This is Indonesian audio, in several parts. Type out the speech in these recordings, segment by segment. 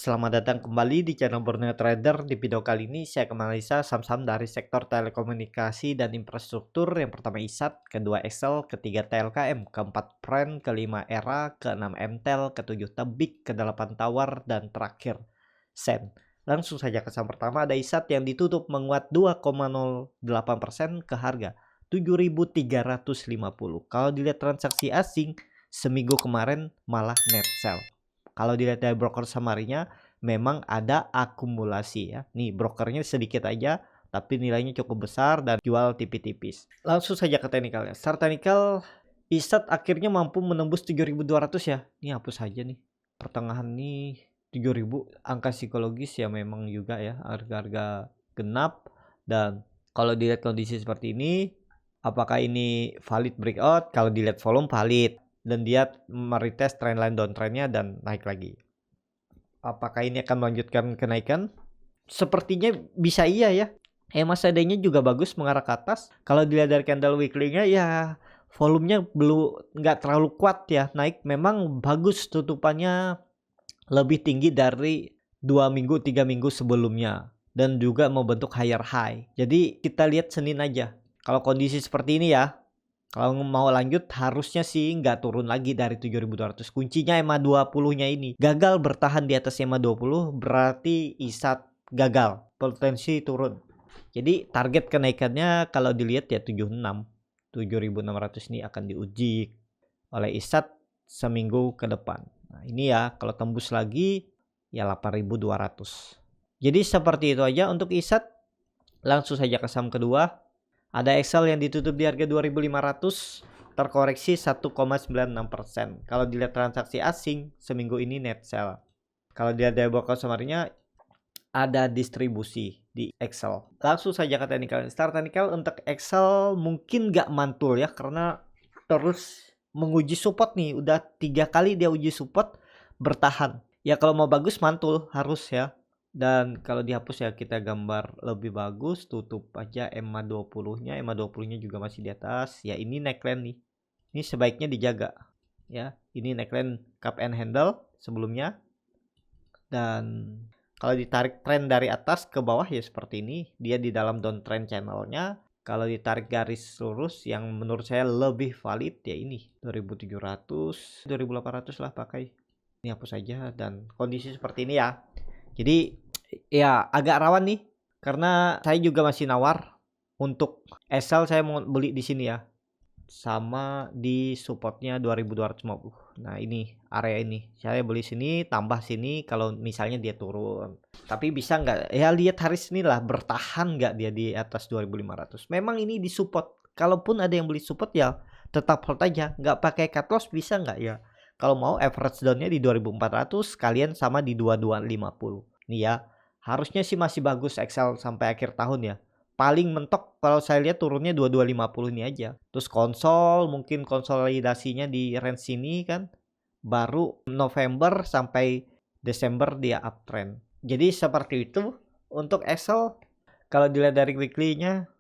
Selamat datang kembali di channel Borneo Trader. Di video kali ini saya akan menganalisa saham-saham dari sektor telekomunikasi dan infrastruktur. Yang pertama ISAT, kedua Excel, ketiga TLKM, keempat Pren, kelima Era, keenam Mtel, ketujuh Tebik, kedelapan Tawar, dan terakhir Sen. Langsung saja ke saham pertama, ada ISAT yang ditutup menguat 2,08% ke harga 7.350. Kalau dilihat transaksi asing seminggu kemarin malah net sell. Kalau dilihat dari broker summary-nya memang ada akumulasi ya. Nih brokernya sedikit aja tapi nilainya cukup besar dan jual tipis-tipis. Langsung saja ke teknikalnya. Start teknikal, ISAT akhirnya mampu menembus 7.200 ya. Ini hapus saja nih. Pertengahan nih 7.000, angka psikologis ya memang juga ya, harga-harga genap. Dan kalau dilihat kondisi seperti ini, apakah ini valid breakout? Kalau dilihat volume valid dan dia meretest trendline downtrendnya dan naik lagi. Apakah ini akan melanjutkan kenaikan? Sepertinya bisa iya ya. EMA CD-nya juga bagus mengarah ke atas. Kalau dilihat dari candle weekly-nya ya volumenya belum nggak terlalu kuat ya naik. Memang bagus tutupannya lebih tinggi dari 2 minggu 3 minggu sebelumnya dan juga membentuk higher high. Jadi kita lihat Senin aja. Kalau kondisi seperti ini ya, kalau mau lanjut harusnya sih nggak turun lagi dari 7.200. Kuncinya EMA 20-nya ini. Gagal bertahan di atas EMA 20 berarti ISAT gagal. Potensi turun. Jadi target kenaikannya kalau dilihat ya 76. 7.600 ini akan diuji oleh ISAT seminggu ke depan. Nah ini ya kalau tembus lagi ya 8.200. Jadi seperti itu aja untuk ISAT. Langsung saja ke saham kedua. Ada Excel yang ditutup di harga 2.500, terkoreksi 1,96%. Kalau dilihat transaksi asing seminggu ini net sell. Kalau dilihat dari broker summary-nya ada distribusi di Excel. Langsung saja ke teknikal. Start teknikal untuk Excel mungkin nggak mantul ya karena terus menguji support nih. Udah 3 kali dia uji support bertahan. Ya kalau mau bagus mantul harus ya. Dan kalau dihapus ya kita gambar lebih bagus, tutup aja EMA 20-nya. EMA 20-nya juga masih di atas. Ya ini neckline nih. Ini sebaiknya dijaga. Ya, ini neckline cup and handle sebelumnya. Dan kalau ditarik tren dari atas ke bawah ya seperti ini. Dia di dalam downtrend channelnya. Kalau ditarik garis lurus yang menurut saya lebih valid ya ini 2.700, 2.800 lah pakai. Ini hapus saja dan kondisi seperti ini ya. Jadi ya agak rawan nih karena saya juga masih nawar untuk Excel. Saya mau beli di sini ya. Sama di supportnya 2.250. Nah ini area ini saya beli sini tambah sini kalau misalnya dia turun. Tapi bisa nggak ya, lihat hari Senin lah bertahan nggak dia di atas 2.500. Memang ini di support. Kalaupun ada yang beli support ya tetap hold aja, nggak pakai cut loss bisa nggak ya. Kalau mau average downnya di 2.400, kalian sama di 2250. Nih ya, harusnya sih masih bagus Excel sampai akhir tahun ya. Paling mentok kalau saya lihat turunnya 2250 ini aja. Terus konsol mungkin konsolidasinya di range sini kan. Baru November sampai Desember dia uptrend. Jadi seperti itu untuk Excel. Kalau dilihat dari weekly-nya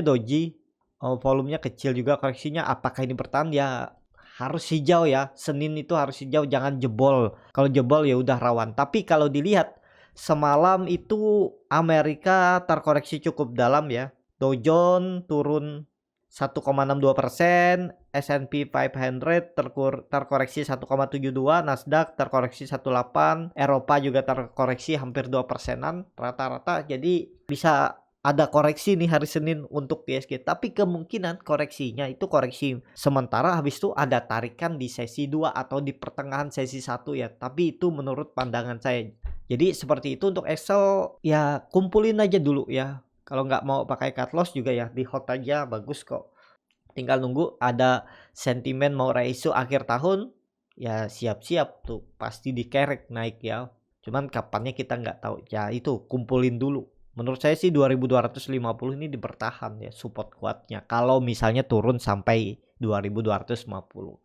doji. Volumenya kecil juga koreksinya. Apakah ini bertahan ya? Harus hijau ya. Senin itu harus hijau, jangan jebol. Kalau jebol ya udah rawan. Tapi kalau dilihat semalam itu Amerika terkoreksi cukup dalam ya. Dow Jones turun 1,62%, S&P 500 terkoreksi 1,72%, Nasdaq terkoreksi 1,8%, Eropa juga terkoreksi hampir 2%-an rata-rata. Jadi bisa ada koreksi nih hari Senin untuk ISG, tapi kemungkinan koreksinya itu koreksi sementara, habis itu ada tarikan di sesi 2 atau di pertengahan sesi 1 ya. Tapi itu menurut pandangan saya. Jadi seperti itu untuk Excel ya, kumpulin aja dulu ya. Kalau nggak mau pakai cut loss juga ya di hold aja, bagus kok. Tinggal nunggu ada sentimen mau reissue akhir tahun ya, siap-siap tuh pasti dikerek naik ya. Cuman kapannya kita nggak tahu ya, itu kumpulin dulu. Menurut saya sih 2.250 ini dipertahan ya support kuatnya. Kalau misalnya turun sampai 2.250.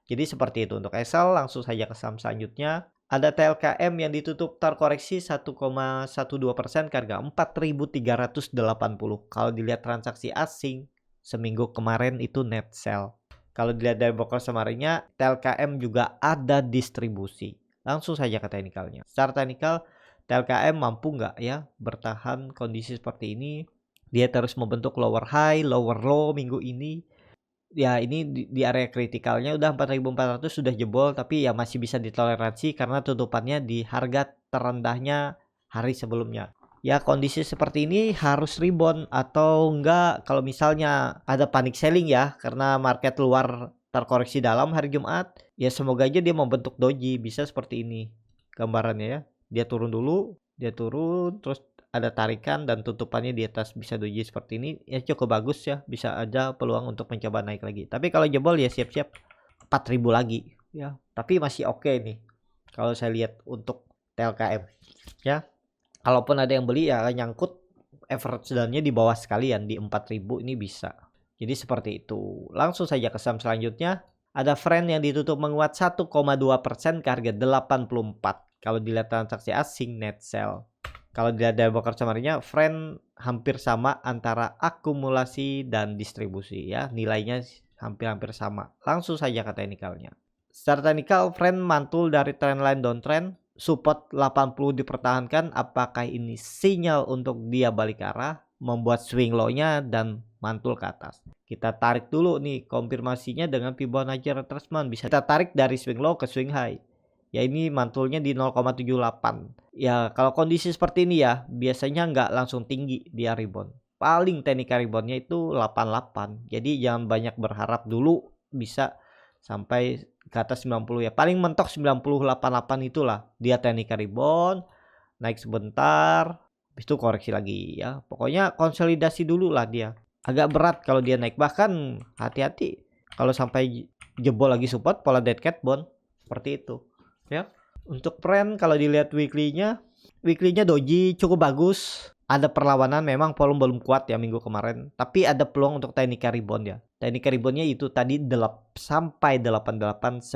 Jadi seperti itu untuk Excel. Langsung saja ke saham selanjutnya. Ada TLKM yang ditutup terkoreksi 1,12% ke harga 4.380. Kalau dilihat transaksi asing seminggu kemarin itu net sell. Kalau dilihat dari broker summary-nya, TLKM juga ada distribusi. Langsung saja ke teknikalnya. Secara teknikal TLKM mampu nggak ya bertahan kondisi seperti ini. Dia terus membentuk lower high, lower low minggu ini. Ya ini di area kritikalnya udah 4.400 sudah jebol, tapi ya masih bisa ditoleransi karena tutupannya di harga terendahnya hari sebelumnya. Ya kondisi seperti ini harus rebound atau enggak kalau misalnya ada panic selling ya karena market luar terkoreksi dalam hari Jumat. Ya semoga aja dia membentuk doji, bisa seperti ini gambarannya ya. Dia turun dulu, dia turun terus ada tarikan dan tutupannya di atas bisa doji seperti ini, ya cukup bagus ya, bisa aja peluang untuk mencoba naik lagi. Tapi kalau jebol ya siap-siap 4.000 lagi ya, tapi masih oke nih kalau saya lihat untuk TLKM ya. Kalaupun ada yang beli ya nyangkut average down-nya di bawah sekalian di 4.000 ini bisa. Jadi seperti itu. Langsung saja ke saham selanjutnya. Ada Friend yang ditutup menguat 1,2% ke harga 84. Kalau dilihat transaksi asing net sell. Kalau dilihat dari broker summary-nya, Friend hampir sama antara akumulasi dan distribusi ya. Nilainya hampir-hampir sama. Langsung saja ke teknikalnya. Secara teknikal, Friend mantul dari trendline downtrend. Support 80 dipertahankan. Apakah ini sinyal untuk dia balik arah, membuat swing low-nya dan mantul ke atas. Kita tarik dulu nih konfirmasinya dengan Fibonacci retracement. Bisa kita tarik dari swing low ke swing high. Ya ini mantulnya di 0,78. Ya kalau kondisi seperti ini ya biasanya nggak langsung tinggi dia rebound. Paling teknika reboundnya itu 88. Jadi jangan banyak berharap dulu bisa sampai ke atas 90 ya. Paling mentok 90,88 itulah dia teknika rebound. Naik sebentar, habis itu koreksi lagi ya. Pokoknya konsolidasi dulu lah dia. Agak berat kalau dia naik, bahkan hati-hati kalau sampai jebol lagi support pola dead cat bond seperti itu ya. Untuk trend kalau dilihat weekly-nya doji cukup bagus. Ada perlawanan, memang volume belum kuat ya minggu kemarin, tapi ada peluang untuk teknika rebound ya. Teknika reboundnya itu tadi sampai 8890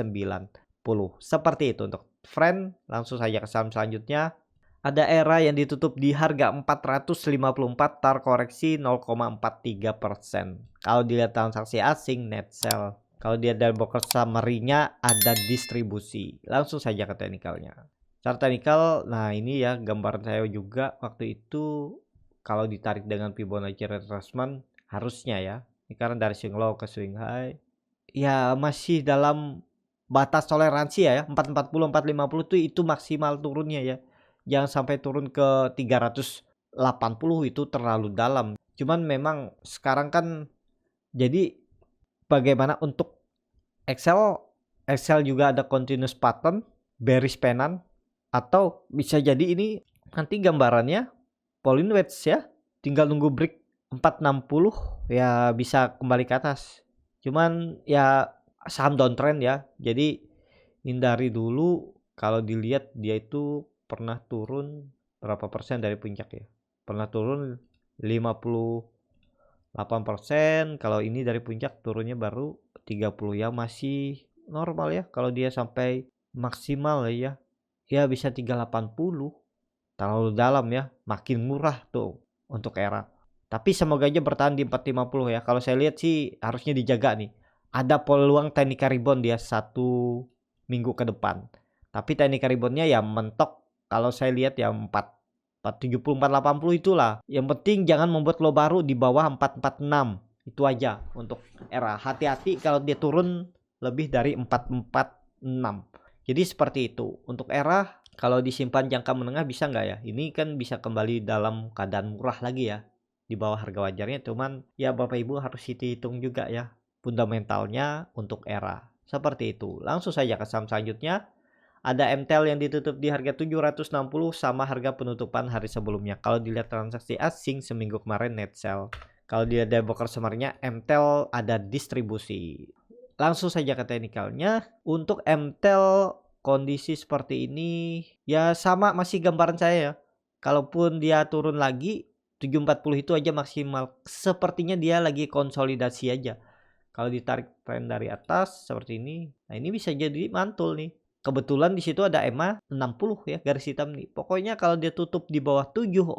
seperti itu untuk trend. Langsung saja ke saham selanjutnya. Ada era yang ditutup di harga 454 terkoreksi 0,43%. Kalau dilihat transaksi asing net sell. Kalau dia dari broker summary-nya ada distribusi. Langsung saja ke teknikalnya. Secara teknikal, nah ini ya gambaran saya juga waktu itu kalau ditarik dengan Fibonacci retracement harusnya ya. Ini karena dari swing low ke swing high. Ya masih dalam batas toleransi ya, 440 450 itu maksimal turunnya ya. Jangan sampai turun ke 380 itu terlalu dalam. Cuman memang sekarang kan jadi bagaimana untuk Excel juga ada continuous pattern, bearish pennant, atau bisa jadi ini nanti gambarannya Pauline wedge ya. Tinggal nunggu break 460 ya bisa kembali ke atas. Cuman ya saham downtrend ya. Jadi hindari dulu. Kalau dilihat dia itu pernah turun berapa persen dari puncak ya? Pernah turun 58%. Kalau ini dari puncak turunnya baru 30 ya, masih normal ya. Kalau dia sampai maksimal ya, ya bisa 380. Terlalu dalam ya, makin murah tuh untuk era. Tapi semoga aja bertahan di 450 ya. Kalau saya lihat sih harusnya dijaga nih. Ada peluang teknika rebound dia 1 minggu ke depan. Tapi teknika reboundnya ya mentok. Kalau saya lihat ya 470 480 itulah. Yang penting jangan membuat low baru di bawah 446. Itu aja untuk era. Hati-hati kalau dia turun lebih dari 446. Jadi seperti itu. Untuk era kalau disimpan jangka menengah bisa nggak ya? Ini kan bisa kembali dalam keadaan murah lagi ya. Di bawah harga wajarnya. Cuman ya Bapak Ibu harus hitung juga ya fundamentalnya untuk era. Seperti itu. Langsung saja ke saham selanjutnya. Ada MTEL yang ditutup di harga 760 sama harga penutupan hari sebelumnya. Kalau dilihat transaksi asing seminggu kemarin net sell. Kalau dilihat dari broker summary-nya MTEL ada distribusi. Langsung saja ke teknikalnya. Untuk MTEL kondisi seperti ini ya sama masih gambaran saya ya. Kalaupun dia turun lagi 740 itu aja maksimal. Sepertinya dia lagi konsolidasi aja. Kalau ditarik tren dari atas seperti ini, nah ini bisa jadi mantul nih. Kebetulan di situ ada EMA 60 ya, garis hitam nih. Pokoknya kalau dia tutup di bawah 740,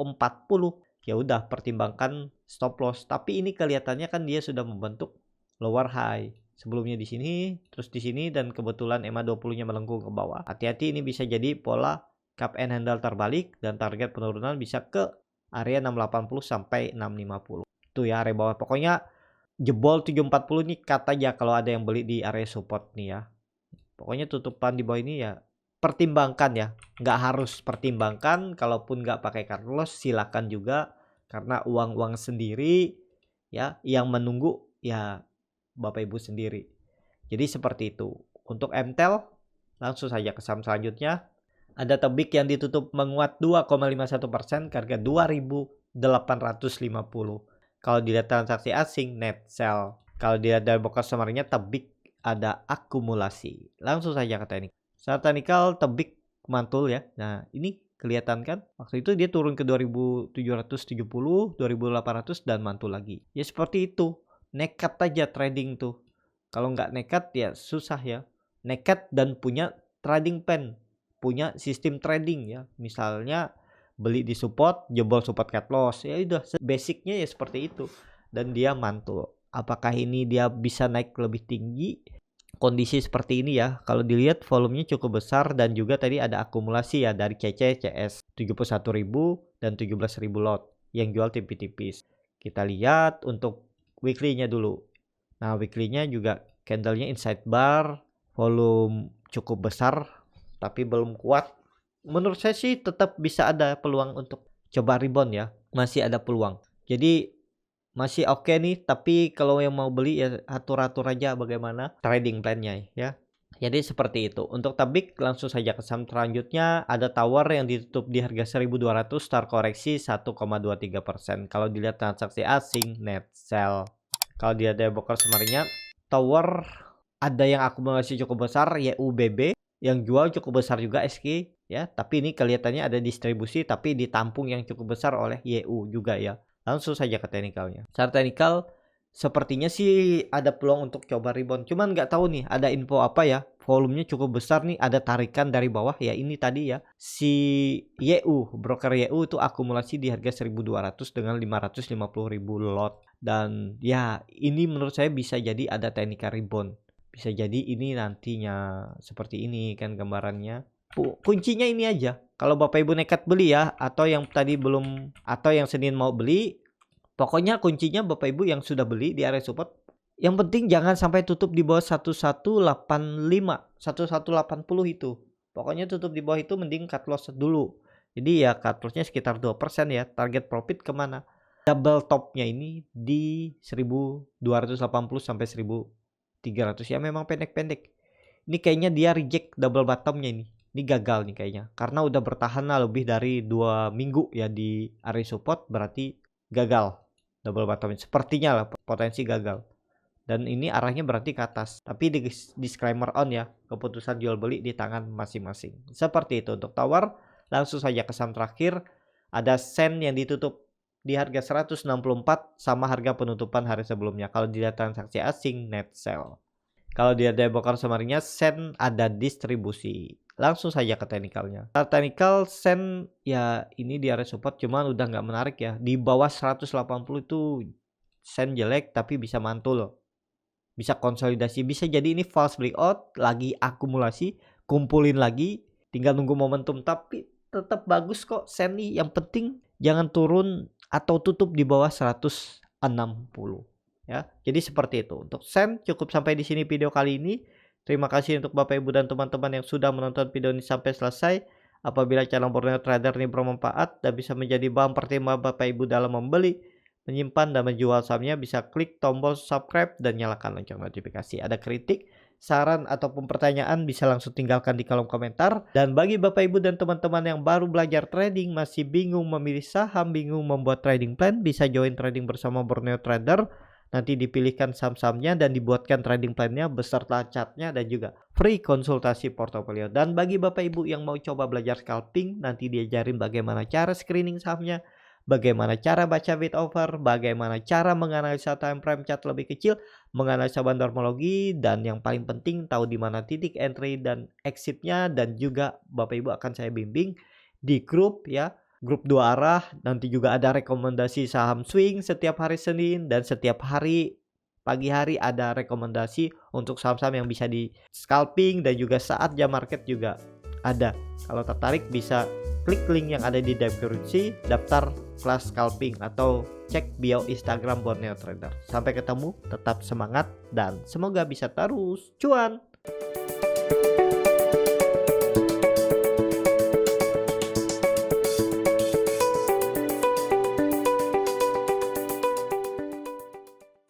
ya udah pertimbangkan stop loss. Tapi ini kelihatannya kan dia sudah membentuk lower high. Sebelumnya di sini, terus di sini, dan kebetulan EMA 20-nya melengkung ke bawah. Hati-hati, ini bisa jadi pola cup and handle terbalik dan target penurunan bisa ke area 680 sampai 650. Itu ya area bawah. Pokoknya jebol 740 nih cut aja kalau ada yang beli di area support nih ya. Pokoknya tutupan di bawah ini ya pertimbangkan ya. Nggak harus pertimbangkan, kalaupun nggak pakai cut loss silakan juga, karena uang sendiri ya yang menunggu ya Bapak Ibu sendiri. Jadi seperti itu. Untuk MTEL langsung saja ke saham selanjutnya. Ada Tebik yang ditutup menguat 2,51% ke harga 2.850. Kalau dilihat transaksi asing net sell. Kalau dilihat dari broker summary-nya Tebik ada akumulasi. Langsung saja ke teknik. Secara teknikal Tebik mantul ya. Nah, ini kelihatan kan? Waktu itu dia turun ke 2.770, 2.800 dan mantul lagi. Ya seperti itu. Nekat aja trading tuh. Kalau nggak nekat ya susah ya. Nekat dan punya trading plan, punya sistem trading ya. Misalnya beli di support, jebol support cut loss. Ya udah basicnya ya seperti itu. Dan dia mantul. Apakah ini dia bisa naik lebih tinggi? Kondisi seperti ini ya. Kalau dilihat volumenya cukup besar dan juga tadi ada akumulasi ya dari CC, CS 71.000 dan 17.000 lot yang jual tipis-tipis. Kita lihat untuk weekly-nya dulu. Nah, weekly-nya juga candle-nya inside bar, volume cukup besar tapi belum kuat. Menurut saya sih tetap bisa ada peluang untuk coba rebound ya. Masih ada peluang. Jadi masih oke nih, tapi kalau yang mau beli ya atur-atur aja bagaimana trading plan-nya ya. Jadi seperti itu. Untuk Tebik langsung saja ke saham selanjutnya. Ada Tower yang ditutup di harga 1.200, start koreksi 1,23%. Kalau dilihat transaksi asing net sell. Kalau dilihat dari broker summary-nya, Tower ada yang akumulasi cukup besar YUBB, yang jual cukup besar juga SK ya, tapi ini kelihatannya ada distribusi tapi ditampung yang cukup besar oleh YU juga ya. Langsung saja ke teknikalnya. Secara teknikal sepertinya sih ada peluang untuk coba rebound. Cuman nggak tahu nih ada info apa ya. Volumenya cukup besar nih, ada tarikan dari bawah ya, ini tadi ya. Si YU, broker YU itu akumulasi di harga 1.200 dengan 550.000 lot. Dan ya ini menurut saya bisa jadi ada teknikal rebound. Bisa jadi ini nantinya seperti ini kan gambarannya. Kuncinya ini aja. Kalau Bapak Ibu nekat beli ya, atau yang tadi belum, atau yang Senin mau beli, pokoknya kuncinya Bapak Ibu yang sudah beli di area support, yang penting jangan sampai tutup di bawah 1185, 1180 itu. Pokoknya tutup di bawah itu mending cut loss dulu. Jadi ya cut lossnya sekitar 2% ya. Target profit kemana? Double topnya ini di 1280 sampai 1300 ya, memang pendek-pendek. Ini kayaknya dia reject double bottomnya ini. Ini gagal nih kayaknya. Karena udah bertahan lah lebih dari 2 minggu ya di area support, berarti gagal double bottom. Sepertinya lah potensi gagal. Dan ini arahnya berarti ke atas. Tapi di disclaimer on ya, keputusan jual beli di tangan masing-masing. Seperti itu untuk Tower. Langsung saja ke saham terakhir. Ada Sen yang ditutup di harga 164 sama harga penutupan hari sebelumnya. Kalau dilihat transaksi asing net sell. Kalau dia ada broker summary-nya, Sen ada distribusi. Langsung saja ke teknikalnya. Teknikal Sen ya ini di area support, cuman udah nggak menarik ya. Di bawah 180 itu Sen jelek tapi bisa mantul loh. Bisa konsolidasi, bisa jadi ini false breakout, lagi akumulasi, kumpulin lagi, tinggal nunggu momentum, tapi tetap bagus kok Sen nih. Yang penting jangan turun atau tutup di bawah 160 ya. Jadi seperti itu. Untuk Sen cukup sampai di sini video kali ini. Terima kasih untuk Bapak Ibu dan teman-teman yang sudah menonton video ini sampai selesai. Apabila channel Borneo Trader ini bermanfaat dan bisa menjadi bahan pertimbangan Bapak Ibu dalam membeli, menyimpan dan menjual sahamnya, bisa klik tombol subscribe dan nyalakan lonceng notifikasi. Ada kritik, saran ataupun pertanyaan bisa langsung tinggalkan di kolom komentar. Dan bagi Bapak Ibu dan teman-teman yang baru belajar trading, masih bingung memilih saham, bingung membuat trading plan, bisa join trading bersama Borneo Trader. Nanti dipilihkan saham-sahamnya dan dibuatkan trading plan-nya beserta chartnya dan juga free konsultasi portofolio. Dan bagi Bapak Ibu yang mau coba belajar scalping, nanti diajarin bagaimana cara screening sahamnya, bagaimana cara baca bid offer, bagaimana cara menganalisa time frame chart lebih kecil, menganalisa bandormologi, dan yang paling penting tahu di mana titik entry dan exitnya. Dan juga Bapak Ibu akan saya bimbing di grup ya, grup 2 arah. Nanti juga ada rekomendasi saham swing setiap hari Senin, dan setiap hari pagi hari ada rekomendasi untuk saham-saham yang bisa di scalping, dan juga saat jam market juga ada. Kalau tertarik bisa klik link yang ada di deskripsi, daftar kelas scalping atau cek bio Instagram Borneo Trader. Sampai ketemu, tetap semangat dan semoga bisa terus cuan.